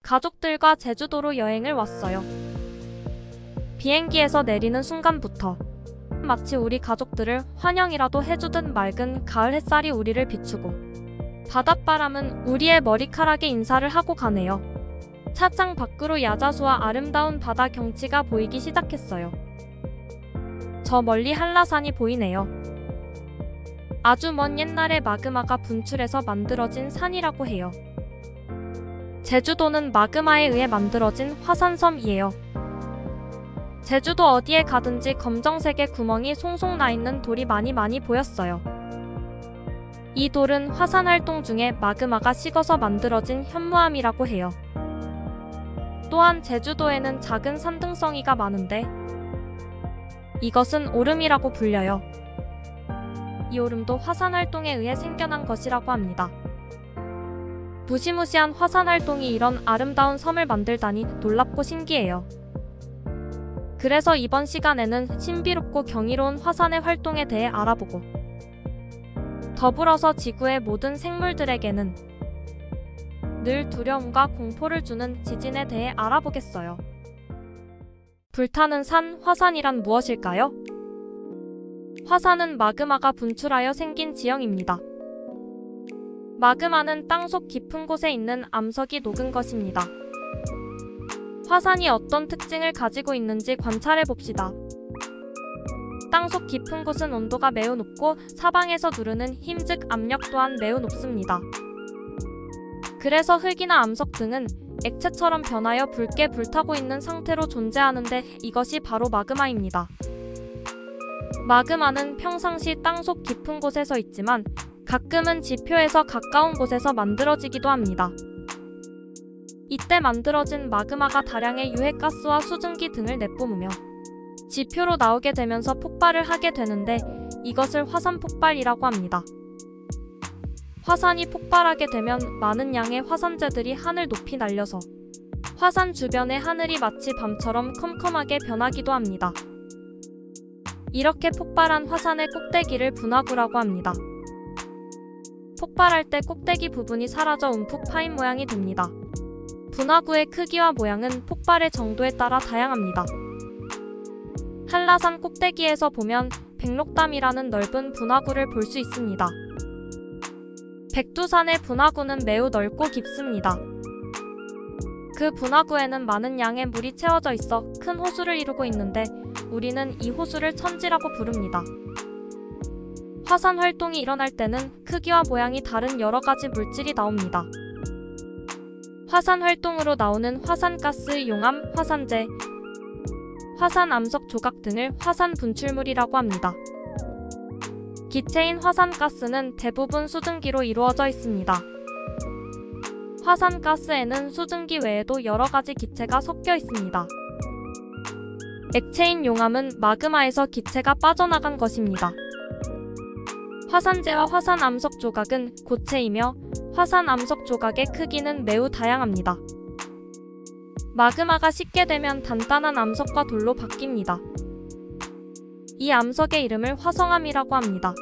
가족들과 제주도로 여행을 왔어요. 비행기에서 내리는 순간부터 마치 우리 가족들을 환영이라도 해주듯 맑은 가을 햇살이 우리를 비추고 바닷바람은 우리의 머리카락에 인사를 하고 가네요. 차창 밖으로 야자수와 아름다운 바다 경치가 보이기 시작했어요. 저 멀리 한라산이 보이네요. 아주 먼 옛날에 마그마가 분출해서 만들어진 산이라고 해요. 제주도는 마그마에 의해 만들어진 화산섬이에요. 제주도 어디에 가든지 검정색의 구멍이 송송 나 있는 돌이 많이 보였어요. 이 돌은 화산 활동 중에 마그마가 식어서 만들어진 현무암이라고 해요. 또한 제주도에는 작은 산등성이가 많은데 이것은 오름이라고 불려요. 이 오름도 화산 활동에 의해 생겨난 것이라고 합니다. 무시무시한 화산 활동이 이런 아름다운 섬을 만들다니 놀랍고 신기해요. 그래서 이번 시간에는 신비롭고 경이로운 화산의 활동에 대해 알아보고 더불어서 지구의 모든 생물들에게는 늘 두려움과 공포를 주는 지진에 대해 알아보겠어요. 불타는 산, 화산이란 무엇일까요? 화산은 마그마가 분출하여 생긴 지형입니다. 마그마는 땅속 깊은 곳에 있는 암석이 녹은 것입니다. 화산이 어떤 특징을 가지고 있는지 관찰해 봅시다. 땅속 깊은 곳은 온도가 매우 높고 사방에서 누르는 힘 즉 압력 또한 매우 높습니다. 그래서 흙이나 암석 등은 액체처럼 변하여 붉게 불타고 있는 상태로 존재하는데 이것이 바로 마그마입니다. 마그마는 평상시 땅속 깊은 곳에서 있지만 가끔은 지표에서 가까운 곳에서 만들어지기도 합니다. 이때 만들어진 마그마가 다량의 유해가스와 수증기 등을 내뿜으며 지표로 나오게 되면서 폭발을 하게 되는데 이것을 화산 폭발이라고 합니다. 화산이 폭발하게 되면 많은 양의 화산재들이 하늘 높이 날려서 화산 주변의 하늘이 마치 밤처럼 컴컴하게 변하기도 합니다. 이렇게 폭발한 화산의 꼭대기를 분화구라고 합니다. 폭발할 때 꼭대기 부분이 사라져 움푹 파인 모양이 됩니다. 분화구의 크기와 모양은 폭발의 정도에 따라 다양합니다. 한라산 꼭대기에서 보면 백록담이라는 넓은 분화구를 볼 수 있습니다. 백두산의 분화구는 매우 넓고 깊습니다. 그 분화구에는 많은 양의 물이 채워져 있어 큰 호수를 이루고 있는데 우리는 이 호수를 천지라고 부릅니다. 화산 활동이 일어날 때는 크기와 모양이 다른 여러 가지 물질이 나옵니다. 화산 활동으로 나오는 화산가스, 용암, 화산재, 화산 암석 조각 등을 화산 분출물이라고 합니다. 기체인 화산가스는 대부분 수증기로 이루어져 있습니다. 화산가스에는 수증기 외에도 여러 가지 기체가 섞여 있습니다. 액체인 용암은 마그마에서 기체가 빠져나간 것입니다. 화산재와 화산 암석 조각은 고체이며 화산 암석 조각의 크기는 매우 다양합니다. 마그마가 식게 되면 단단한 암석과 돌로 바뀝니다. 이 암석의 이름을 화성암이라고 합니다.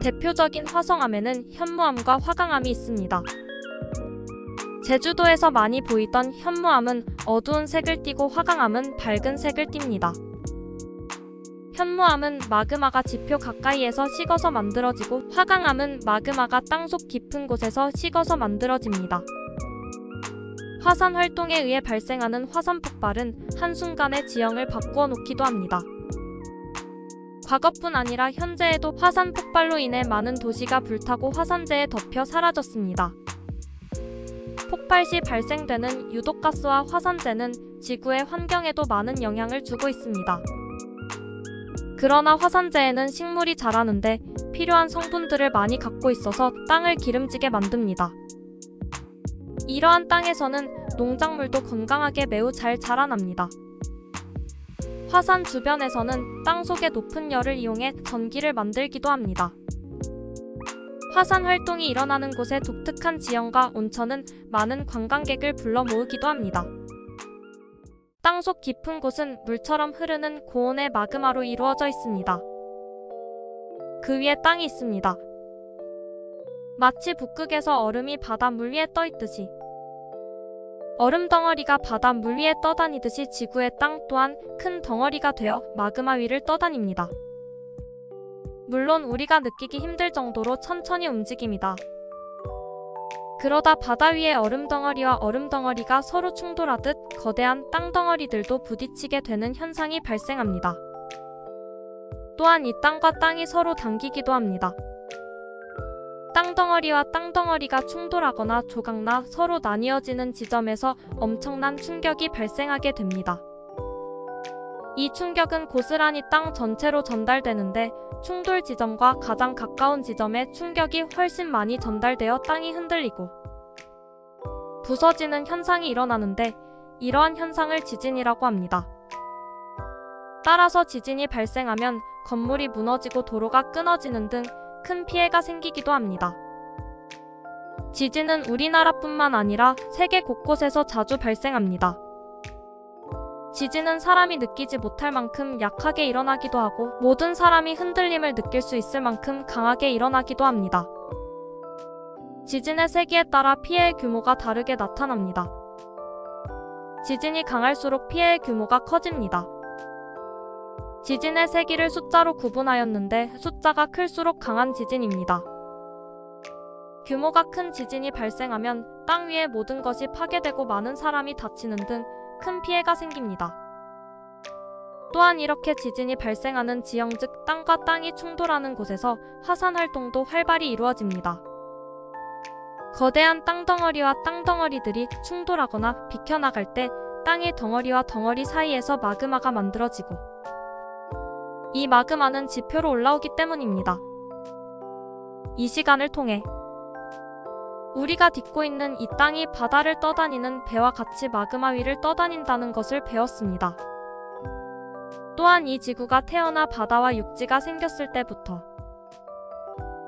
대표적인 화성암에는 현무암과 화강암이 있습니다. 제주도에서 많이 보이던 현무암은 어두운 색을 띠고 화강암은 밝은 색을 띱니다. 현무암은 마그마가 지표 가까이에서 식어서 만들어지고 화강암은 마그마가 땅속 깊은 곳에서 식어서 만들어집니다. 화산 활동에 의해 발생하는 화산 폭발은 한순간에 지형을 바꾸어 놓기도 합니다. 과거뿐 아니라 현재에도 화산 폭발로 인해 많은 도시가 불타고 화산재에 덮여 사라졌습니다. 폭발 시 발생되는 유독가스와 화산재는 지구의 환경에도 많은 영향을 주고 있습니다. 그러나 화산재에는 식물이 자라는데 필요한 성분들을 많이 갖고 있어서 땅을 기름지게 만듭니다. 이러한 땅에서는 농작물도 건강하게 매우 잘 자라납니다. 화산 주변에서는 땅속의 높은 열을 이용해 전기를 만들기도 합니다. 화산 활동이 일어나는 곳의 독특한 지형과 온천은 많은 관광객을 불러 모으기도 합니다. 땅속 깊은 곳은 물처럼 흐르는 고온의 마그마로 이루어져 있습니다. 그 위에 땅이 있습니다. 마치 북극에서 얼음이 바닷물 위에 떠 있듯이 얼음 덩어리가 바다 물 위에 떠다니듯이 지구의 땅 또한 큰 덩어리가 되어 마그마 위를 떠다닙니다. 물론 우리가 느끼기 힘들 정도로 천천히 움직입니다. 그러다 바다 위의 얼음 덩어리와 얼음 덩어리가 서로 충돌하듯 거대한 땅 덩어리들도 부딪히게 되는 현상이 발생합니다. 또한 이 땅과 땅이 서로 당기기도 합니다. 땅덩어리와 땅덩어리가 충돌하거나 조각나 서로 나뉘어지는 지점에서 엄청난 충격이 발생하게 됩니다. 이 충격은 고스란히 땅 전체로 전달되는데 충돌 지점과 가장 가까운 지점에 충격이 훨씬 많이 전달되어 땅이 흔들리고 부서지는 현상이 일어나는데 이러한 현상을 지진이라고 합니다. 따라서 지진이 발생하면 건물이 무너지고 도로가 끊어지는 등 큰 피해가 생기기도 합니다. 지진은 우리나라뿐만 아니라 세계 곳곳에서 자주 발생합니다. 지진은 사람이 느끼지 못할 만큼 약하게 일어나기도 하고 모든 사람이 흔들림을 느낄 수 있을 만큼 강하게 일어나기도 합니다. 지진의 세기에 따라 피해의 규모가 다르게 나타납니다. 지진이 강할수록 피해의 규모가 커집니다. 지진의 세기를 숫자로 구분하였는데 숫자가 클수록 강한 지진입니다. 규모가 큰 지진이 발생하면 땅 위의 모든 것이 파괴되고 많은 사람이 다치는 등 큰 피해가 생깁니다. 또한 이렇게 지진이 발생하는 지형 즉 땅과 땅이 충돌하는 곳에서 화산 활동도 활발히 이루어집니다. 거대한 땅덩어리와 땅덩어리들이 충돌하거나 비켜나갈 때 땅의 덩어리와 덩어리 사이에서 마그마가 만들어지고 이 마그마는 지표로 올라오기 때문입니다. 이 시간을 통해 우리가 딛고 있는 이 땅이 바다를 떠다니는 배와 같이 마그마 위를 떠다닌다는 것을 배웠습니다. 또한 이 지구가 태어나 바다와 육지가 생겼을 때부터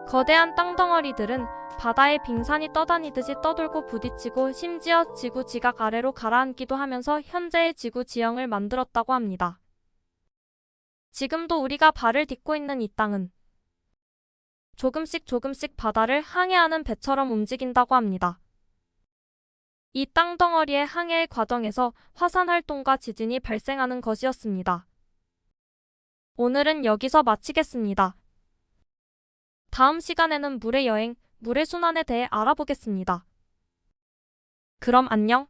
거대한 땅덩어리들은 바다의 빙산이 떠다니듯이 떠돌고 부딪히고 심지어 지구 지각 아래로 가라앉기도 하면서 현재의 지구 지형을 만들었다고 합니다. 지금도 우리가 발을 딛고 있는 이 땅은 조금씩 바다를 항해하는 배처럼 움직인다고 합니다. 이 땅덩어리의 항해의 과정에서 화산 활동과 지진이 발생하는 것이었습니다. 오늘은 여기서 마치겠습니다. 다음 시간에는 물의 여행, 물의 순환에 대해 알아보겠습니다. 그럼 안녕.